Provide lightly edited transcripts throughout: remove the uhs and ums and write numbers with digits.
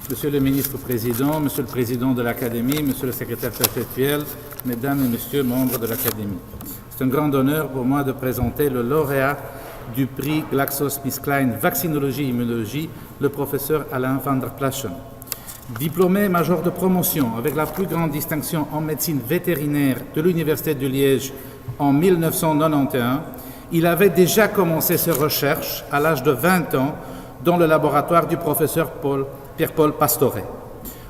Monsieur le ministre-président, Monsieur le président de l'Académie, Monsieur le secrétaire perpétuel, Mesdames et Messieurs membres de l'Académie. C'est un grand honneur pour moi de présenter le lauréat du prix GlaxoSmithKline Vaccinologie-Immunologie, le professeur Alain van der Plassen. Diplômé major de promotion avec la plus grande distinction en médecine vétérinaire de l'Université de Liège en 1991, il avait déjà commencé ses recherches à l'âge de 20 ans dans le laboratoire du professeur Pierre-Paul Pastore.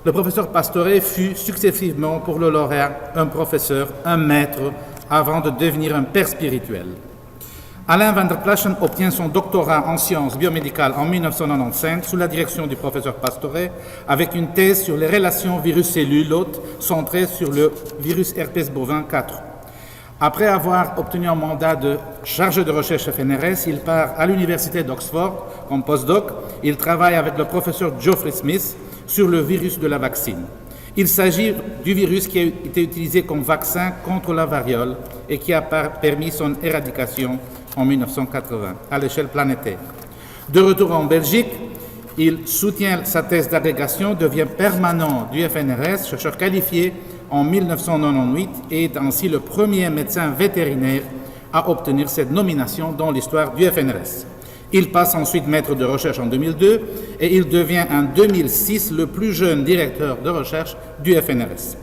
Le professeur Pastore fut successivement pour le lauréat un professeur, un maître, avant de devenir un père spirituel. Alain van der Plassen obtient son doctorat en sciences biomédicales en 1995 sous la direction du professeur Pastore avec une thèse sur les relations virus-cellules hôtes centrée sur le virus herpès bovin 4. Après avoir obtenu un mandat de chargé de recherche FNRS, il part à l'université d'Oxford comme postdoc. Il travaille avec le professeur Geoffrey Smith sur le virus de la vaccine. Il s'agit du virus qui a été utilisé comme vaccin contre la variole et qui a permis son éradication en 1980 à l'échelle planétaire. De retour en Belgique, il soutient sa thèse d'agrégation, devient permanent du FNRS, chercheur qualifié en 1998 et est ainsi le premier médecin vétérinaire à obtenir cette nomination dans l'histoire du FNRS. Il passe ensuite maître de recherche en 2002 et il devient en 2006 le plus jeune directeur de recherche du FNRS.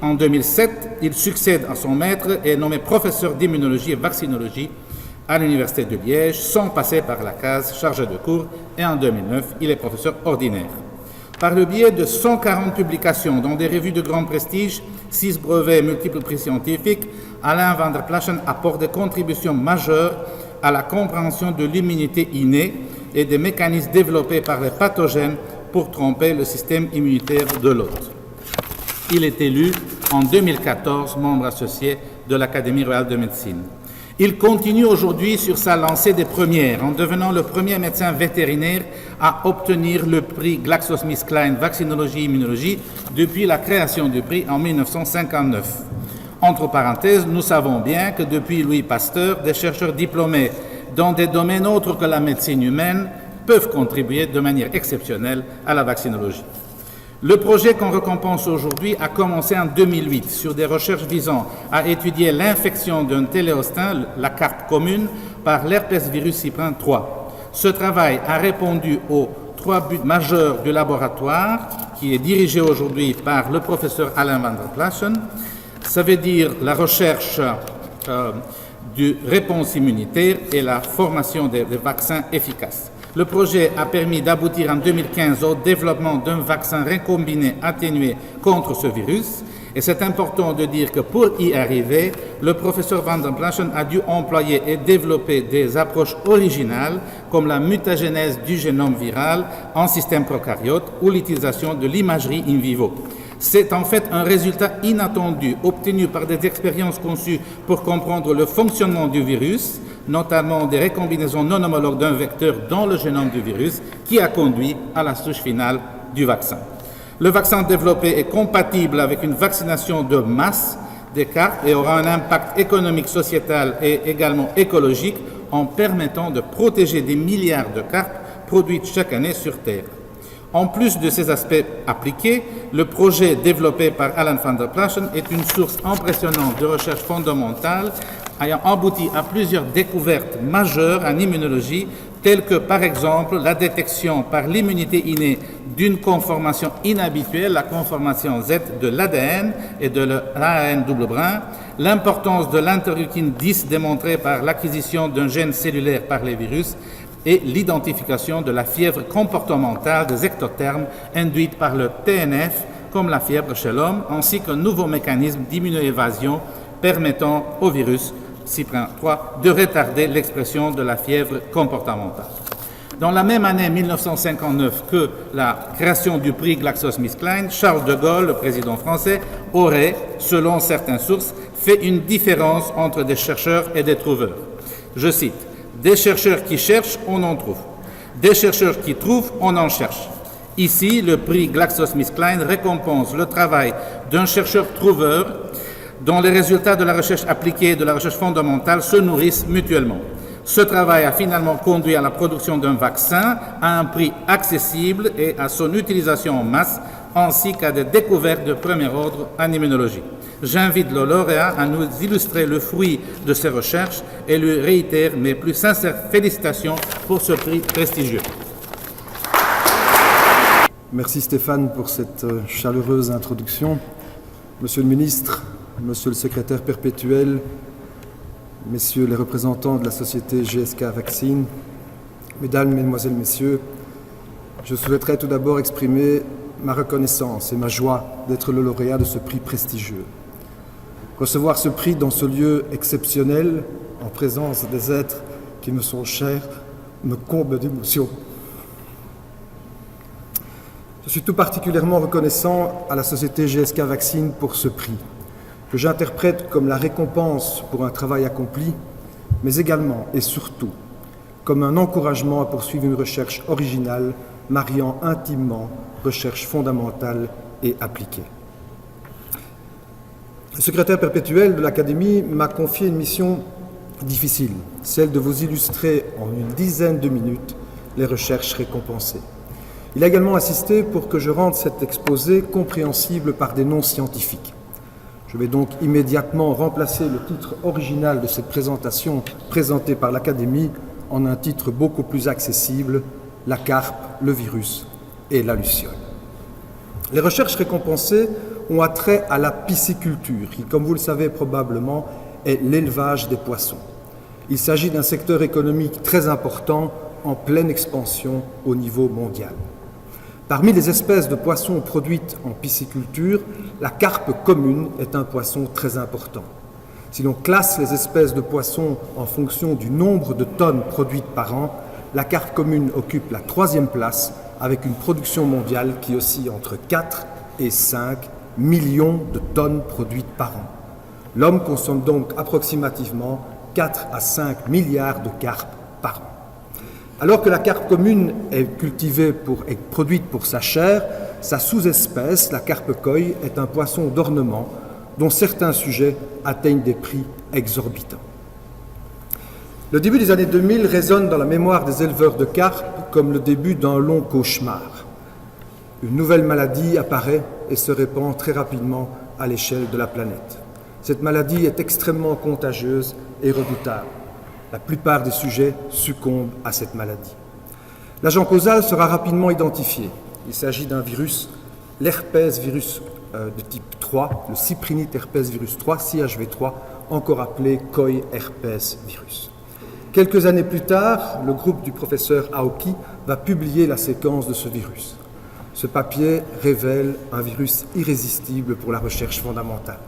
En 2007, il succède à son maître et est nommé professeur d'immunologie et vaccinologie à l'Université de Liège, sans passer par la case chargé de cours, et en 2009, il est professeur ordinaire. Par le biais de 140 publications dans des revues de grand prestige, 6 brevets et multiples prix scientifiques, Alain van der Plassen apporte des contributions majeures à la compréhension de l'immunité innée et des mécanismes développés par les pathogènes pour tromper le système immunitaire de l'hôte. Il est élu en 2014 membre associé de l'Académie royale de médecine. Il continue aujourd'hui sur sa lancée des premières en devenant le premier médecin vétérinaire à obtenir le prix GlaxoSmithKline Vaccinologie-Immunologie depuis la création du prix en 1959. Entre parenthèses, nous savons bien que depuis Louis Pasteur, des chercheurs diplômés dans des domaines autres que la médecine humaine peuvent contribuer de manière exceptionnelle à la vaccinologie. Le projet qu'on récompense aujourd'hui a commencé en 2008 sur des recherches visant à étudier l'infection d'un téléostin, la carpe commune, par l'herpesvirus cyprin 3. Ce travail a répondu aux 3 buts majeurs du laboratoire, qui est dirigé aujourd'hui par le professeur Alain van der Plassen. Ça veut dire la recherche de réponse immunitaire et la formation des vaccins efficaces. Le projet a permis d'aboutir en 2015 au développement d'un vaccin récombiné atténué contre ce virus. Et c'est important de dire que pour y arriver, le professeur van der Plassen a dû employer et développer des approches originales comme la mutagénèse du génome viral en système prokaryote ou l'utilisation de l'imagerie in vivo. C'est en fait un résultat inattendu obtenu par des expériences conçues pour comprendre le fonctionnement du virus, notamment des récombinaisons non homologues d'un vecteur dans le génome du virus, qui a conduit à la souche finale du vaccin. Le vaccin développé est compatible avec une vaccination de masse des carpes et aura un impact économique, sociétal et également écologique en permettant de protéger des milliards de carpes produites chaque année sur Terre. En plus de ces aspects appliqués, le projet développé par Alain van der Plassen est une source impressionnante de recherche fondamentale ayant abouti à plusieurs découvertes majeures en immunologie, telles que par exemple la détection par l'immunité innée d'une conformation inhabituelle, la conformation Z de l'ADN et de l'ARN double brin, l'importance de l'interleukine 10 démontrée par l'acquisition d'un gène cellulaire par les virus, et l'identification de la fièvre comportementale des ectothermes induite par le TNF, comme la fièvre chez l'homme, ainsi qu'un nouveau mécanisme d'immunoévasion permettant au virus cyprin 3 de retarder l'expression de la fièvre comportementale. Dans la même année 1959 que la création du prix GlaxoSmithKline, Charles de Gaulle, le président français, aurait, selon certaines sources, fait une différence entre des chercheurs et des trouveurs. Je cite: « Des chercheurs qui cherchent, on en trouve. Des chercheurs qui trouvent, on en cherche. » Ici, le prix GlaxoSmithKline récompense le travail d'un chercheur-trouveur dont les résultats de la recherche appliquée et de la recherche fondamentale se nourrissent mutuellement. Ce travail a finalement conduit à la production d'un vaccin à un prix accessible et à son utilisation en masse, ainsi qu'à des découvertes de premier ordre en immunologie. J'invite le lauréat à nous illustrer le fruit de ses recherches et lui réitère mes plus sincères félicitations pour ce prix prestigieux. Merci Stéphane pour cette chaleureuse introduction. Monsieur le ministre, monsieur le secrétaire perpétuel, messieurs les représentants de la société GSK Vaccine, mesdames, mesdemoiselles, messieurs, je souhaiterais tout d'abord exprimer ma reconnaissance et ma joie d'être le lauréat de ce prix prestigieux. Recevoir ce prix dans ce lieu exceptionnel, en présence des êtres qui me sont chers, me comble d'émotion. Je suis tout particulièrement reconnaissant à la société GSK Vaccine pour ce prix, que j'interprète comme la récompense pour un travail accompli, mais également et surtout comme un encouragement à poursuivre une recherche originale mariant intimement recherche fondamentale et appliquée. Le secrétaire perpétuel de l'Académie m'a confié une mission difficile, celle de vous illustrer en une dizaine de minutes les recherches récompensées. Il a également insisté pour que je rende cet exposé compréhensible par des noms scientifiques. Je vais donc immédiatement remplacer le titre original de cette présentation présentée par l'Académie en un titre beaucoup plus accessible, la carpe, le virus et la luciole. Les recherches récompensées ont attrait à la pisciculture, qui, comme vous le savez probablement, est l'élevage des poissons. Il s'agit d'un secteur économique très important en pleine expansion au niveau mondial. Parmi les espèces de poissons produites en pisciculture, la carpe commune est un poisson très important. Si l'on classe les espèces de poissons en fonction du nombre de tonnes produites par an, la carpe commune occupe la 3e place avec une production mondiale qui oscille entre 4 et 5 millions de tonnes produites par an. L'homme consomme donc approximativement 4 à 5 milliards de carpes par an. Alors que la carpe commune est produite pour sa chair, sa sous-espèce, la carpe koi, est un poisson d'ornement dont certains sujets atteignent des prix exorbitants. Le début des années 2000 résonne dans la mémoire des éleveurs de carpes comme le début d'un long cauchemar. Une nouvelle maladie apparaît et se répand très rapidement à l'échelle de la planète. Cette maladie est extrêmement contagieuse et redoutable. La plupart des sujets succombent à cette maladie. L'agent causal sera rapidement identifié. Il s'agit d'un virus, l'herpès virus de type 3, le cyprinite herpès virus 3, CHV3, encore appelé koi herpès virus. Quelques années plus tard, le groupe du professeur Aoki va publier la séquence de ce virus. Ce papier révèle un virus irrésistible pour la recherche fondamentale.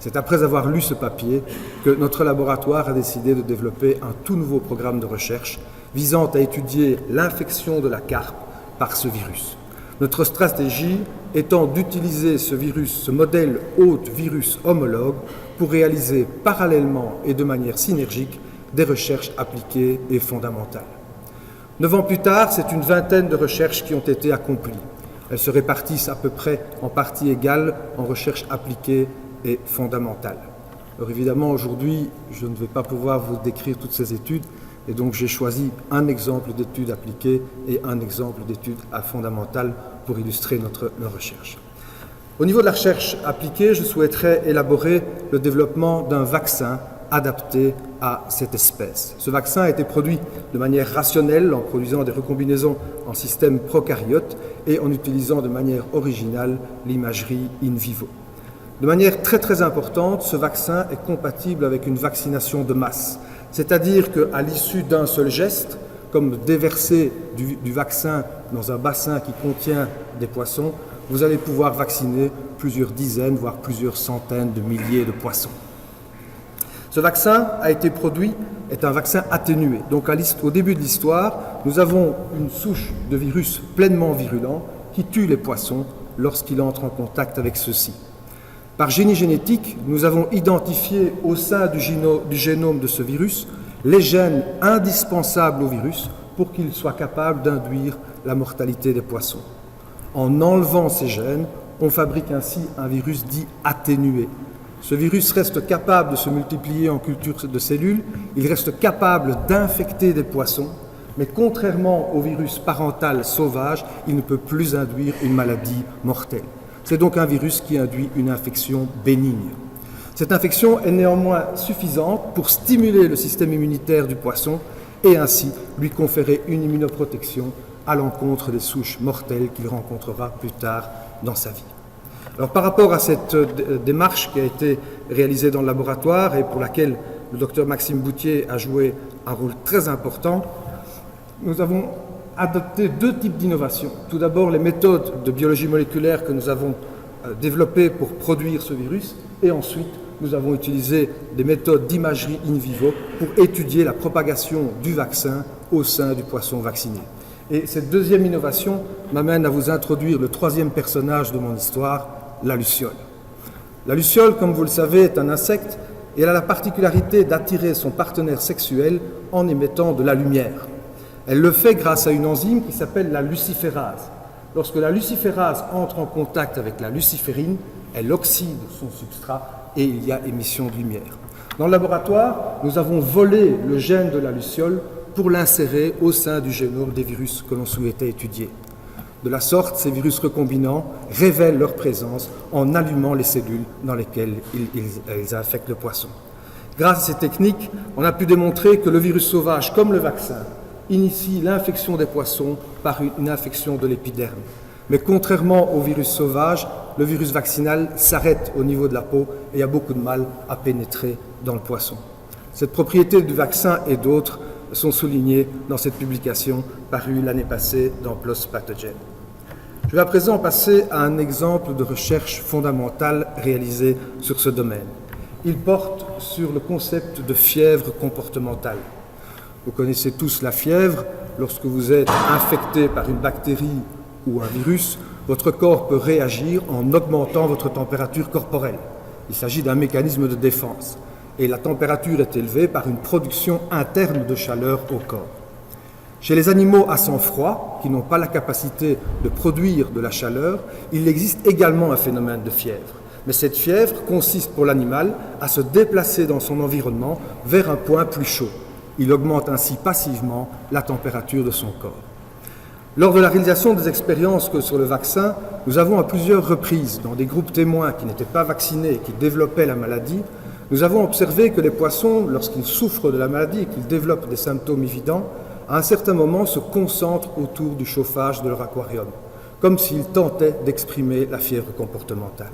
C'est après avoir lu ce papier que notre laboratoire a décidé de développer un tout nouveau programme de recherche visant à étudier l'infection de la carpe par ce virus. Notre stratégie étant d'utiliser ce virus, ce modèle hôte virus homologue, pour réaliser parallèlement et de manière synergique des recherches appliquées et fondamentales. 9 ans plus tard, c'est une vingtaine de recherches qui ont été accomplies. Elles se répartissent à peu près en partie égale en recherches appliquées et fondamentales. Alors évidemment, aujourd'hui, je ne vais pas pouvoir vous décrire toutes ces études, et donc j'ai choisi un exemple d'étude appliquée et un exemple d'étude fondamentale pour illustrer nos recherches. Au niveau de la recherche appliquée, je souhaiterais élaborer le développement d'un vaccin adapté à cette espèce. Ce vaccin a été produit de manière rationnelle en produisant des recombinaisons en système prokaryote et en utilisant de manière originale l'imagerie in vivo. De manière très importante, ce vaccin est compatible avec une vaccination de masse, c'est-à-dire qu'à l'issue d'un seul geste, comme déverser du vaccin dans un bassin qui contient des poissons, vous allez pouvoir vacciner plusieurs dizaines, voire plusieurs centaines de milliers de poissons. Ce vaccin a été produit, est un vaccin atténué. Donc au début de l'histoire, nous avons une souche de virus pleinement virulent qui tue les poissons lorsqu'il entre en contact avec ceux-ci. Par génie génétique, nous avons identifié au sein du génome de ce virus les gènes indispensables au virus pour qu'il soit capable d'induire la mortalité des poissons. En enlevant ces gènes, on fabrique ainsi un virus dit atténué. Ce virus reste capable de se multiplier en culture de cellules, il reste capable d'infecter des poissons, mais contrairement au virus parental sauvage, il ne peut plus induire une maladie mortelle. C'est donc un virus qui induit une infection bénigne. Cette infection est néanmoins suffisante pour stimuler le système immunitaire du poisson et ainsi lui conférer une immunoprotection à l'encontre des souches mortelles qu'il rencontrera plus tard dans sa vie. Alors, par rapport à cette démarche qui a été réalisée dans le laboratoire et pour laquelle le docteur Maxime Bouthier a joué un rôle très important, nous avons adopté deux types d'innovations. Tout d'abord, les méthodes de biologie moléculaire que nous avons développées pour produire ce virus, et ensuite, nous avons utilisé des méthodes d'imagerie in vivo pour étudier la propagation du vaccin au sein du poisson vacciné. Et cette deuxième innovation m'amène à vous introduire le troisième personnage de mon histoire, la luciole. La luciole, comme vous le savez, est un insecte et elle a la particularité d'attirer son partenaire sexuel en émettant de la lumière. Elle le fait grâce à une enzyme qui s'appelle la luciférase. Lorsque la luciférase entre en contact avec la luciférine, elle oxyde son substrat et il y a émission de lumière. Dans le laboratoire, nous avons volé le gène de la luciole pour l'insérer au sein du génome des virus que l'on souhaitait étudier. De la sorte, ces virus recombinants révèlent leur présence en allumant les cellules dans lesquelles ils infectent le poisson. Grâce à ces techniques, on a pu démontrer que le virus sauvage, comme le vaccin, initie l'infection des poissons par une infection de l'épiderme. Mais contrairement au virus sauvage, le virus vaccinal s'arrête au niveau de la peau et a beaucoup de mal à pénétrer dans le poisson. Cette propriété du vaccin et d'autres sont soulignées dans cette publication parue l'année passée dans PLOS Pathogen. Je vais à présent passer à un exemple de recherche fondamentale réalisée sur ce domaine. Il porte sur le concept de fièvre comportementale. Vous connaissez tous la fièvre. Lorsque vous êtes infecté par une bactérie ou un virus, votre corps peut réagir en augmentant votre température corporelle. Il s'agit d'un mécanisme de défense. Et la température est élevée par une production interne de chaleur au corps. Chez les animaux à sang froid, qui n'ont pas la capacité de produire de la chaleur, il existe également un phénomène de fièvre. Mais cette fièvre consiste pour l'animal à se déplacer dans son environnement vers un point plus chaud. Il augmente ainsi passivement la température de son corps. Lors de la réalisation des expériences sur le vaccin, nous avons à plusieurs reprises, dans des groupes témoins qui n'étaient pas vaccinés et qui développaient la maladie, nous avons observé que les poissons, lorsqu'ils souffrent de la maladie et qu'ils développent des symptômes évidents, à un certain moment se concentrent autour du chauffage de leur aquarium, comme s'ils tentaient d'exprimer la fièvre comportementale.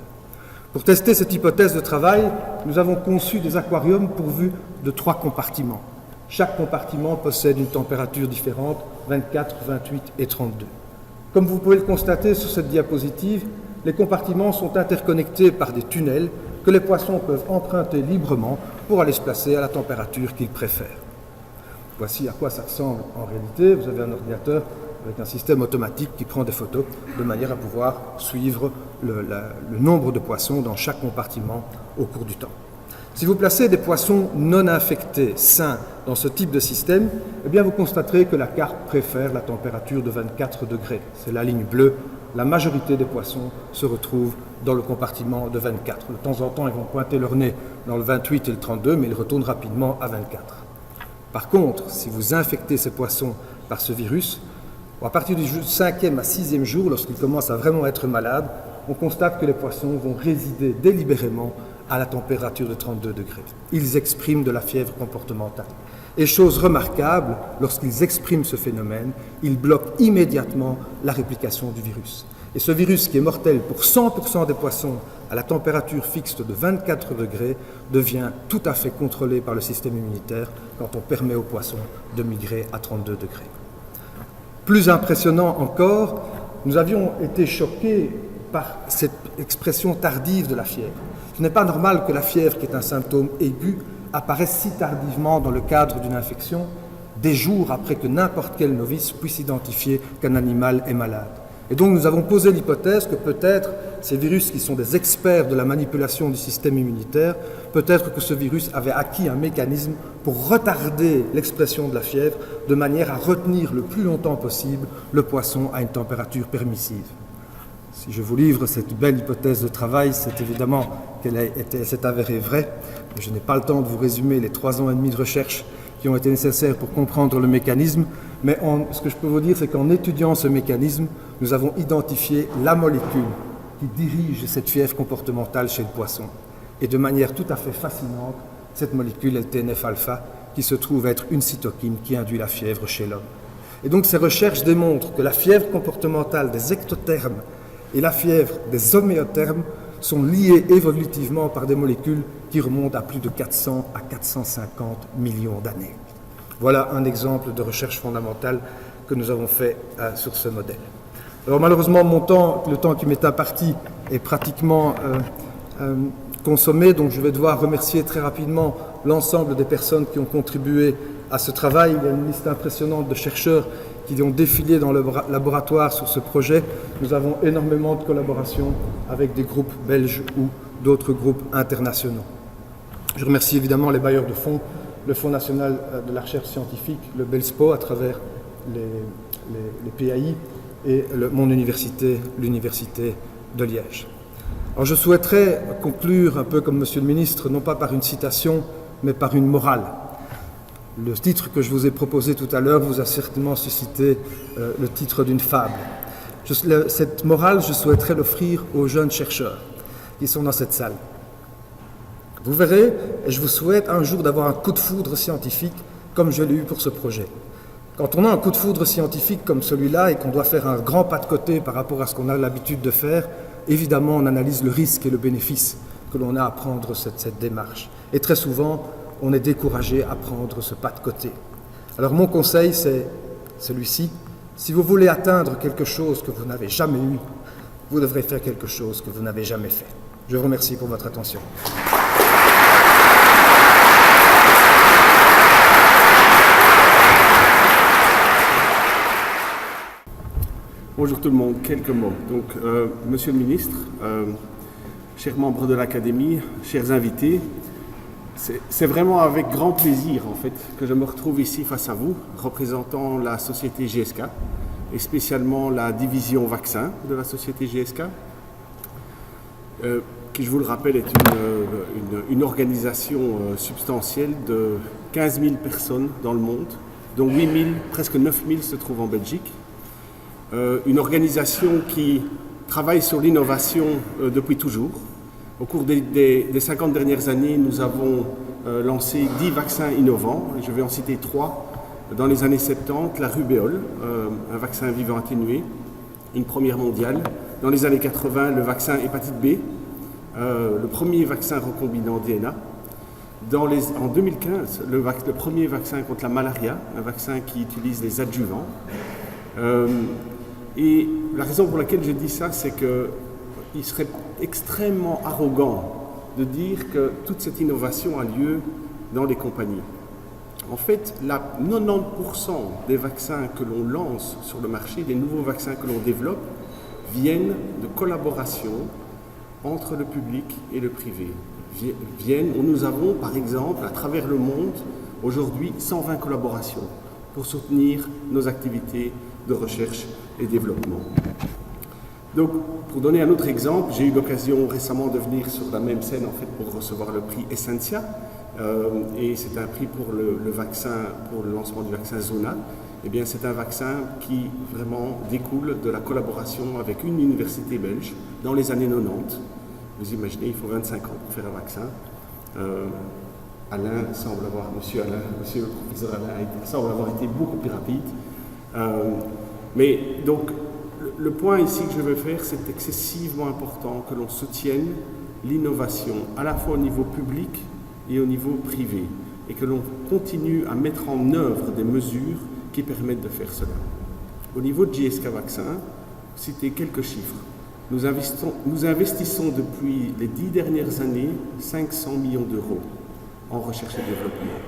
Pour tester cette hypothèse de travail, nous avons conçu des aquariums pourvus de 3 compartiments. Chaque compartiment possède une température différente, 24, 28 et 32. Comme vous pouvez le constater sur cette diapositive, les compartiments sont interconnectés par des tunnels que les poissons peuvent emprunter librement pour aller se placer à la température qu'ils préfèrent. Voici à quoi ça ressemble en réalité. Vous avez un ordinateur avec un système automatique qui prend des photos de manière à pouvoir suivre le nombre de poissons dans chaque compartiment au cours du temps. Si vous placez des poissons non infectés, sains, dans ce type de système, eh bien vous constaterez que la carpe préfère la température de 24 degrés. C'est la ligne bleue. La majorité des poissons se retrouvent dans le compartiment de 24. De temps en temps, ils vont pointer leur nez dans le 28 et le 32, mais ils retournent rapidement à 24. Par contre, si vous infectez ces poissons par ce virus, à partir du 5e à 6e jour, lorsqu'ils commencent à vraiment être malades, on constate que les poissons vont résider délibérément à la température de 32 degrés. Ils expriment de la fièvre comportementale. Et chose remarquable, lorsqu'ils expriment ce phénomène, ils bloquent immédiatement la réplication du virus. Et ce virus qui est mortel pour 100% des poissons à la température fixe de 24 degrés devient tout à fait contrôlé par le système immunitaire quand on permet aux poissons de migrer à 32 degrés. Plus impressionnant encore, nous avions été choqués par cette expression tardive de la fièvre. Ce n'est pas normal que la fièvre, qui est un symptôme aigu, apparaisse si tardivement dans le cadre d'une infection, des jours après que n'importe quel novice puisse identifier qu'un animal est malade. Et donc nous avons posé l'hypothèse que peut-être ces virus qui sont des experts de la manipulation du système immunitaire, peut-être que ce virus avait acquis un mécanisme pour retarder l'expression de la fièvre de manière à retenir le plus longtemps possible le poisson à une température permissive. Si je vous livre cette belle hypothèse de travail, c'est évidemment qu'elle s'est avérée vraie. Je n'ai pas le temps de vous résumer les 3 ans et demi de recherche qui ont été nécessaires pour comprendre le mécanisme, mais ce que je peux vous dire, c'est qu'en étudiant ce mécanisme, nous avons identifié la molécule qui dirige cette fièvre comportementale chez le poisson. Et de manière tout à fait fascinante, cette molécule est le TNF-alpha, qui se trouve être une cytokine qui induit la fièvre chez l'homme. Et donc ces recherches démontrent que la fièvre comportementale des ectothermes et la fièvre des homéothermes sont liées évolutivement par des molécules qui remontent à plus de 400 à 450 millions d'années. Voilà un exemple de recherche fondamentale que nous avons fait sur ce modèle. Alors malheureusement, le temps qui m'est imparti est pratiquement consommé, donc je vais devoir remercier très rapidement l'ensemble des personnes qui ont contribué à ce travail. Il y a une liste impressionnante de chercheurs qui ont défilé dans le laboratoire sur ce projet. Nous avons énormément de collaborations avec des groupes belges ou d'autres groupes internationaux. Je remercie évidemment les bailleurs de fonds, le Fonds national de la recherche scientifique, le BELSPO à travers les PAI et mon université, l'Université de Liège. Alors je souhaiterais conclure un peu comme Monsieur le Ministre, non pas par une citation, mais par une morale. Le titre que je vous ai proposé tout à l'heure vous a certainement suscité le titre d'une fable. Cette morale, je souhaiterais l'offrir aux jeunes chercheurs qui sont dans cette salle. Vous verrez, et je vous souhaite un jour d'avoir un coup de foudre scientifique comme je l'ai eu pour ce projet. Quand on a un coup de foudre scientifique comme celui-là et qu'on doit faire un grand pas de côté par rapport à ce qu'on a l'habitude de faire, évidemment on analyse le risque et le bénéfice que l'on a à prendre cette démarche. Et très souvent, on est découragé à prendre ce pas de côté. Alors mon conseil, c'est celui-ci. Si vous voulez atteindre quelque chose que vous n'avez jamais eu, vous devrez faire quelque chose que vous n'avez jamais fait. Je vous remercie pour votre attention. Bonjour tout le monde, quelques mots. Donc, Monsieur le Ministre, chers membres de l'Académie, chers invités, c'est vraiment avec grand plaisir en fait que je me retrouve ici face à vous, représentant la société GSK et spécialement la division vaccin de la société GSK, qui, je vous le rappelle, est une organisation substantielle de 15 000 personnes dans le monde, dont 8 000, presque 9 000 se trouvent en Belgique. Une organisation qui travaille sur l'innovation depuis toujours. Au cours des 50 dernières années, nous avons lancé 10 vaccins innovants. Je vais en citer 3. Dans les années 70, la rubéole, un vaccin vivant atténué, une première mondiale. Dans les années 80, le vaccin hépatite B, le premier vaccin recombinant DNA. En 2015, le premier vaccin contre la malaria, un vaccin qui utilise les adjuvants. Et la raison pour laquelle je dis ça, c'est qu'il serait extrêmement arrogant de dire que toute cette innovation a lieu dans les compagnies. En fait, 90% des vaccins que l'on lance sur le marché, des nouveaux vaccins que l'on développe, viennent de collaborations entre le public et le privé. Nous avons, par exemple, à travers le monde, aujourd'hui, 120 collaborations pour soutenir nos activités de recherche et développement. Donc, pour donner un autre exemple, j'ai eu l'occasion récemment de venir sur la même scène en fait, pour recevoir le prix Essentia, et c'est un prix pour le vaccin, pour le lancement du vaccin Zona. Eh bien, c'est un vaccin qui vraiment découle de la collaboration avec une université belge dans les années 90. Vous imaginez, il faut 25 ans pour faire un vaccin. Alain semble avoir, monsieur le professeur Alain semble avoir été beaucoup plus rapide. Mais donc, le point ici que je veux faire, c'est excessivement important que l'on soutienne l'innovation, à la fois au niveau public et au niveau privé, et que l'on continue à mettre en œuvre des mesures qui permettent de faire cela. Au niveau de GSK Vaccin, citer quelques chiffres. Nous investissons depuis les 10 dernières années 500 millions d'euros en recherche et développement.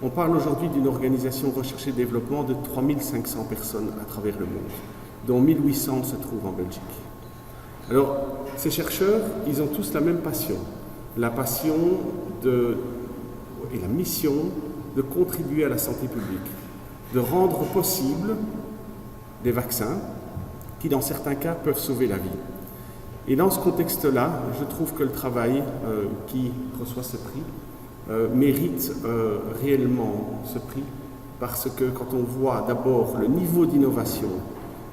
On parle aujourd'hui d'une organisation recherche et développement de 3500 personnes à travers le monde, dont 1800 se trouvent en Belgique. Alors, ces chercheurs, ils ont tous la même passion. La passion et la mission de contribuer à la santé publique, de rendre possible des vaccins qui, dans certains cas, peuvent sauver la vie. Et dans ce contexte-là, je trouve que le travail qui reçoit ce prix mérite réellement ce prix, parce que quand on voit d'abord le niveau d'innovation,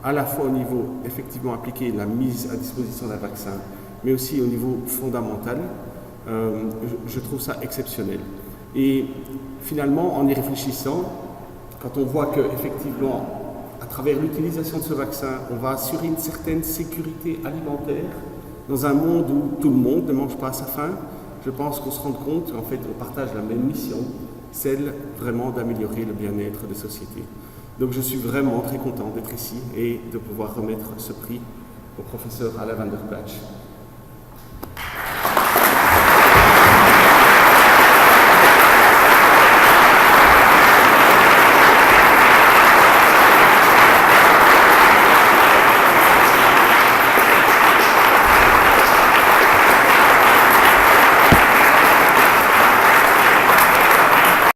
à la fois au niveau effectivement appliqué, la mise à disposition d'un vaccin, mais aussi au niveau fondamental, je trouve ça exceptionnel. Et finalement, en y réfléchissant, quand on voit qu'effectivement, à travers l'utilisation de ce vaccin, on va assurer une certaine sécurité alimentaire dans un monde où tout le monde ne mange pas à sa faim, je pense qu'on se rend compte qu'en fait, on partage la même mission, celle vraiment d'améliorer le bien-être des sociétés. Donc je suis vraiment très content d'être ici et de pouvoir remettre ce prix au professeur Alain van der Platsch.